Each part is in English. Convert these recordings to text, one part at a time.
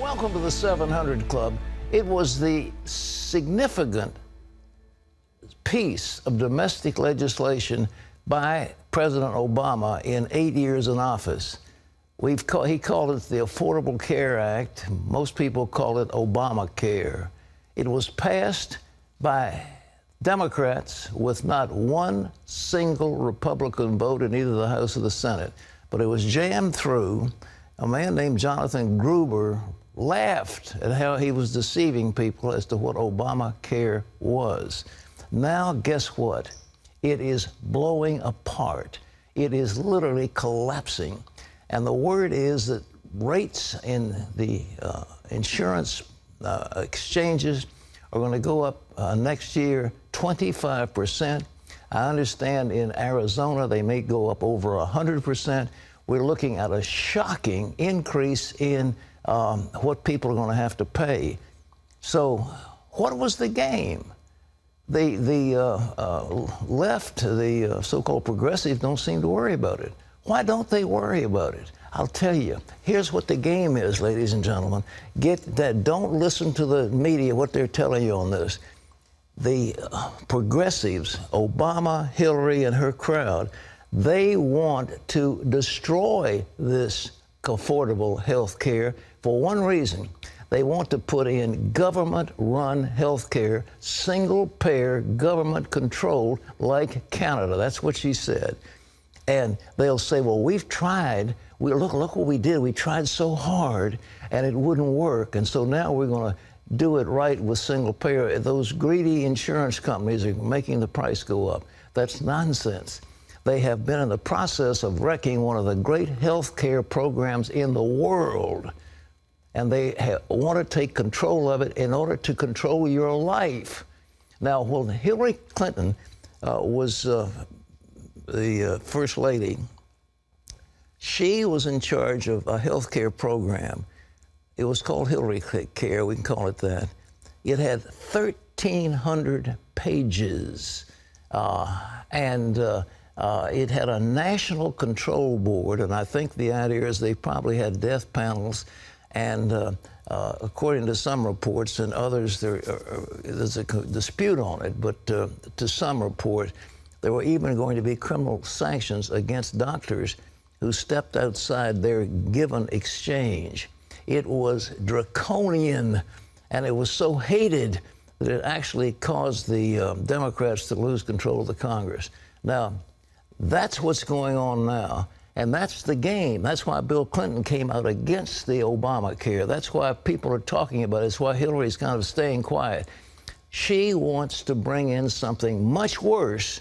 Welcome to the 700 Club. It was the significant piece of domestic legislation by President Obama in 8 years in office. He called it the Affordable Care Act. Most people call it Obamacare. It was passed by Democrats with not one single Republican vote in either the House or the Senate. But it was jammed through. A man named Jonathan Gruber laughed at how he was deceiving people as to what Obamacare was. Now, guess what? It is blowing apart. It is literally collapsing. And the word is that rates in the insurance exchanges are going to go up next year 25%. I understand in Arizona they may go up over 100%. We're looking at a shocking increase in what people are going to have to pay. So what was the game? The left, the so-called progressives, don't seem to worry about it. Why don't they worry about it? I'll tell you. Here's what the game is, ladies and gentlemen. Get that. Don't listen to the media, what they're telling you on this. The progressives, Obama, Hillary, and her crowd, they want to destroy this affordable health care for one reason. They want to put in government-run health care, single-payer, government-controlled, like Canada. That's what she said. And they'll say, well, we've tried. Look what we did. We tried so hard, and it wouldn't work. And so now we're going to do it right with single-payer. Those greedy insurance companies are making the price go up. That's nonsense. They have been in the process of wrecking one of the great health care programs in the world. And they want to take control of it in order to control your life. Now, when Hillary Clinton was the First Lady, she was in charge of a health care program. It was called Hillary Care, we can call it that. It had 1,300 pages, it had a national control board, and I think the idea is they probably had death panels, and according to some reports and others, there's a dispute on it, but to some report, there were even going to be criminal sanctions against doctors who stepped outside their given exchange. It was draconian, and it was so hated that it actually caused the Democrats to lose control of the Congress. Now, that's what's going on now, and that's the game. That's why Bill Clinton came out against the Obamacare. That's why people are talking about it. It's why Hillary's kind of staying quiet. She wants to bring in something much worse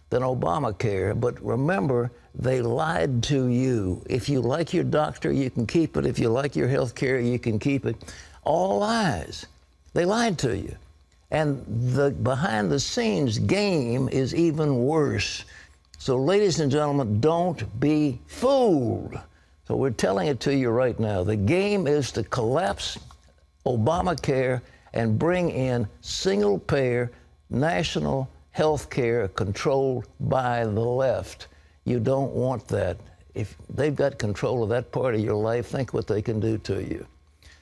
than Obamacare, but remember, they lied to you. If you like your doctor, you can keep it. If you like your health care, you can keep it. All lies. They lied to you. And the behind-the-scenes game is even worse. So, ladies and gentlemen, don't be fooled. So we're telling it to you right now. The game is to collapse Obamacare and bring in single-payer national health care controlled by the left. You don't want that. If they've got control of that part of your life, think what they can do to you.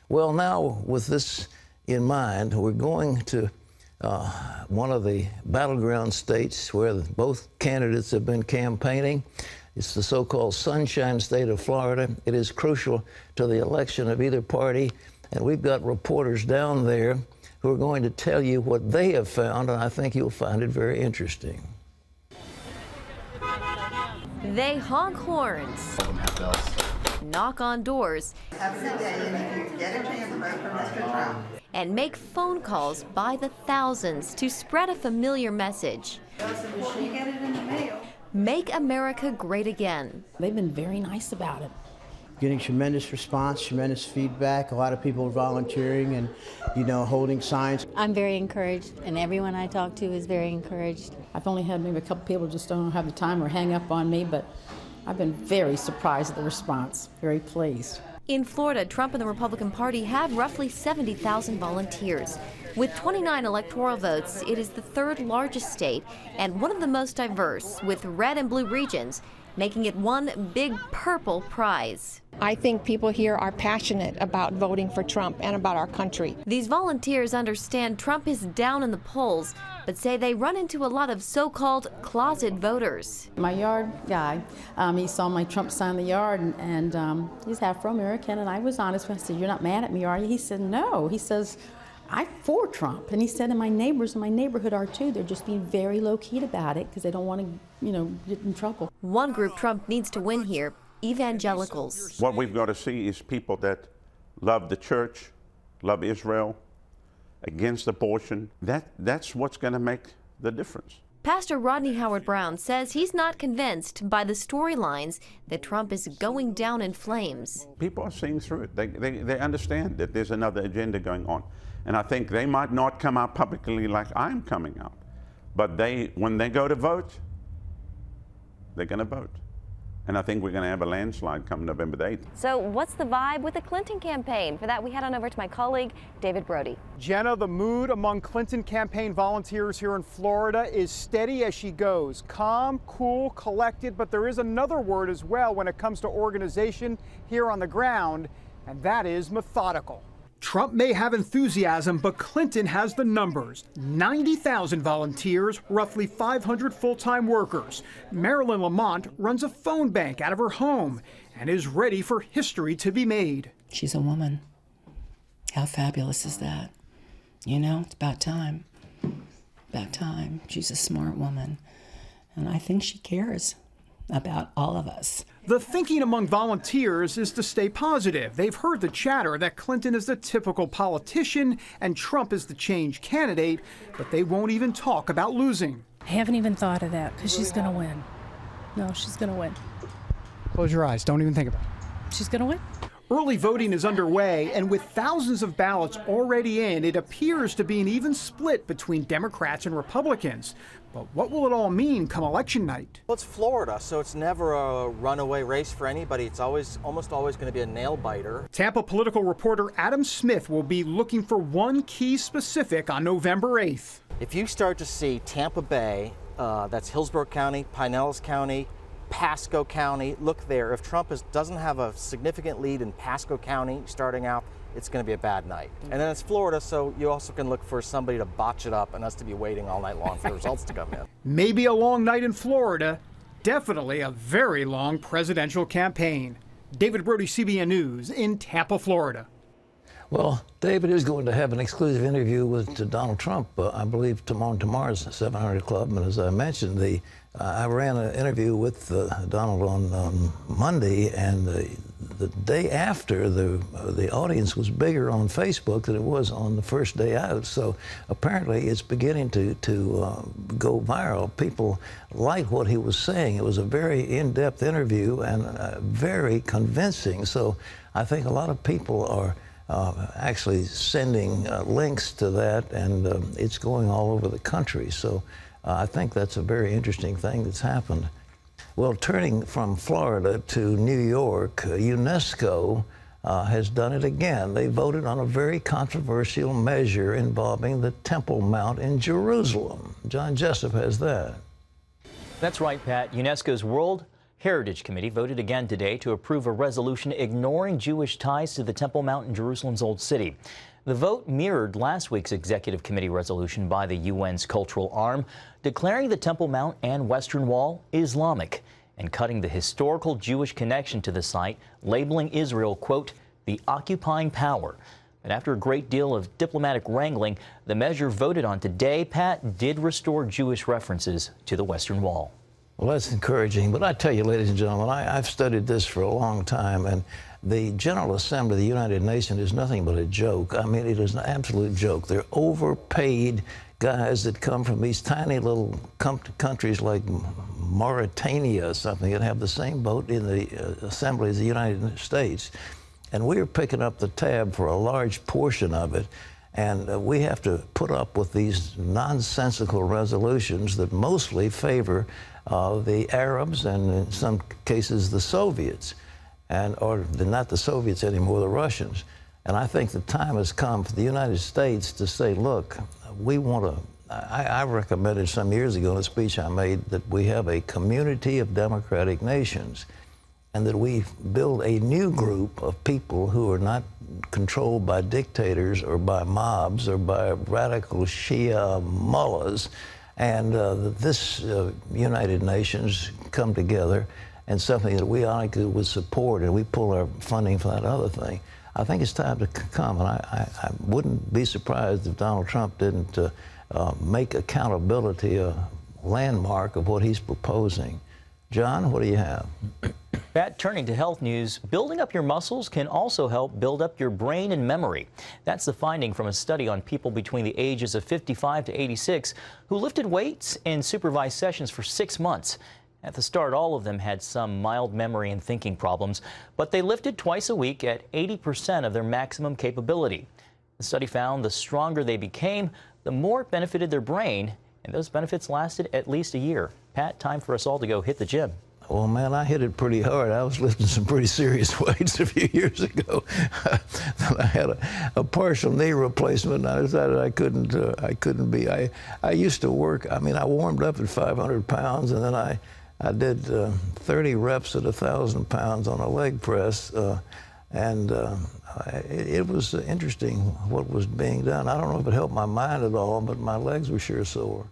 Well, now, with this in mind, we're going to one of the battleground states where both candidates have been campaigning. It's the so-called Sunshine State of Florida. It is crucial to the election of either party, and we've got reporters down there who are going to tell you what they have found, and I think you'll find it very interesting. They honk horns, knock on doors, and make phone calls by the thousands to spread a familiar message. Make America great again. They've been very nice about it. Getting tremendous response, tremendous feedback, a lot of people volunteering and, holding signs. I'm very encouraged, and everyone I talk to is very encouraged. I've only had maybe a couple people just don't have the time or hang up on me, but I've been very surprised at the response, very pleased. In Florida, Trump and the Republican Party have roughly 70,000 volunteers. With 29 electoral votes, it is the third largest state and one of the most diverse, with red and blue regions. making it one big purple prize. I think people here are passionate about voting for Trump and about our country. These volunteers understand Trump is down in the polls, but say they run into a lot of so-called closet voters. My yard guy, he saw my Trump sign in the yard, and he's Afro-American, and I was honest with him. I said, "You're not mad at me, are you?" He said, "No." He says, "I'm for Trump." And he said, "And my neighbors in my neighborhood are too. They're just being very low-key about it because they don't want to, get in trouble." One group Trump needs to win here, evangelicals. What we've got to see is people that love the church, love Israel, against abortion. That's what's going to make the difference. Pastor Rodney Howard-Brown says he's not convinced by the storylines that Trump is going down in flames. People are seeing through it. They understand that there's another agenda going on. And I think they might not come out publicly like I'm coming out, but when they go to vote, they're going to vote. And I think we're going to have a landslide come November the 8th. So what's the vibe with the Clinton campaign? For that, we head on over to my colleague, David Brody. Jenna, the mood among Clinton campaign volunteers here in Florida is steady as she goes. Calm, cool, collected, but there is another word as well when it comes to organization here on the ground, and that is methodical. Trump may have enthusiasm, but Clinton has the numbers. 90,000 volunteers, roughly 500 full-time workers. Marilyn Lamont runs a phone bank out of her home and is ready for history to be made. She's a woman. How fabulous is that? It's about time. About time. She's a smart woman. And I think she cares about all of us. The thinking among volunteers is to stay positive. They've heard the chatter that Clinton is the typical politician and Trump is the change candidate, but they won't even talk about losing. I haven't even thought of that because she's going to win. No, she's going to win. Close your eyes. Don't even think about it. She's going to win. Early voting is underway, and with thousands of ballots already in, it appears to be an even split between Democrats and Republicans. But what will it all mean come election night? Well, it's Florida, so it's never a runaway race for anybody. It's almost always going to be a nail-biter. Tampa political reporter Adam Smith will be looking for one key specific on November 8th. If you start to see Tampa Bay, that's Hillsborough County, Pinellas County, Pasco County, look there. If Trump doesn't have a significant lead in Pasco County starting out, it's going to be a bad night. And then it's Florida, so you also can look for somebody to botch it up and us to be waiting all night long for the results to come in. Maybe a long night in Florida, definitely a very long presidential campaign. David Brody, CBN News in Tampa, Florida. Well, David is going to have an exclusive interview with Donald Trump, I believe, on tomorrow's 700 Club. And as I mentioned, I ran an interview with Donald on Monday, and the day after, the audience was bigger on Facebook than it was on the first day out. So apparently it's beginning to go viral. People like what he was saying. It was a very in-depth interview and very convincing. So I think a lot of people are actually sending links to that, and it's going all over the country. So I think that's a very interesting thing that's happened. Well, turning from Florida to New York, UNESCO has done it again. They voted on a very controversial measure involving the Temple Mount in Jerusalem. John Jessup has that. That's right, Pat. UNESCO's World Heritage Committee voted again today to approve a resolution ignoring Jewish ties to the Temple Mount in Jerusalem's Old City. The vote mirrored last week's Executive Committee resolution by the UN's cultural arm, declaring the Temple Mount and Western Wall Islamic and cutting the historical Jewish connection to the site, labeling Israel, quote, the occupying power. But after a great deal of diplomatic wrangling, the measure voted on today, Pat, did restore Jewish references to the Western Wall. Well, that's encouraging. But I tell you, ladies and gentlemen, I've studied this for a long time, and the General Assembly of the United Nations is nothing but a joke. I mean, it is an absolute joke. They're overpaid guys that come from these tiny little countries like Mauritania or something that have the same vote in the Assembly as the United States. And we're picking up the tab for a large portion of it. And we have to put up with these nonsensical resolutions that mostly favor the Arabs and, in some cases, the Soviets, or not the Soviets anymore, the Russians. And I think the time has come for the United States to say, look, we want to I recommended some years ago in a speech I made that we have a community of democratic nations and that we build a new group of people who are not controlled by dictators or by mobs or by radical Shia mullahs, and that this United Nations come together and something that we honestly would support, and we pull our funding for that other thing. I think it's time to come, and I wouldn't be surprised if Donald Trump didn't make accountability a landmark of what he's proposing. John, what do you have? Pat, turning to health news, building up your muscles can also help build up your brain and memory. That's the finding from a study on people between the ages of 55 to 86 who lifted weights in supervised sessions for 6 months. At the start, all of them had some mild memory and thinking problems, but they lifted twice a week at 80% of their maximum capability. The study found the stronger they became, the more it benefited their brain, and those benefits lasted at least a year. Pat, time for us all to go hit the gym. Well, man, I hit it pretty hard. I was lifting some pretty serious weights a few years ago. I had a partial knee replacement, and I decided I couldn't be. I used to work. I mean, I warmed up at 500 pounds, and then I did 30 reps at 1,000 pounds on a leg press, and it was interesting what was being done. I don't know if it helped my mind at all, but my legs were sure sore.